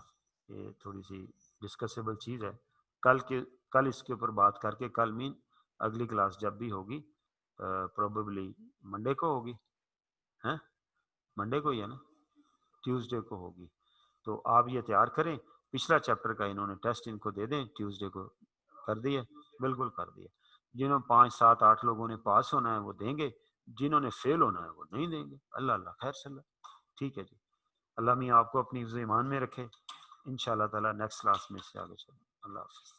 ये थोड़ी सी डिस्कसेबल चीज़ है। कल इसके ऊपर बात करके, कल मीन अगली क्लास जब भी होगी, प्रोबेबली मंडे को होगी, हैं मंडे को ही है ना, ट्यूसडे को होगी। तो आप ये तैयार करें, पिछला चैप्टर का इन्होंने टेस्ट इनको दे दें, ट्यूसडे को कर दिए, बिल्कुल कर दिए। जिन्होंने 5 7 8 लोगों ने पास होना है वो देंगे, जिन्होंने फेल होना है वो नहीं देंगे। अल्लाह अल्लाह खैर सल्ला। ठीक है जी, अल्लाह मियाँ आपको अपनी ईमान में रखे। इंशाल्लाह ताला नेक्स्ट क्लास में से आगे चलें। अल्लाह हाफ़िज़।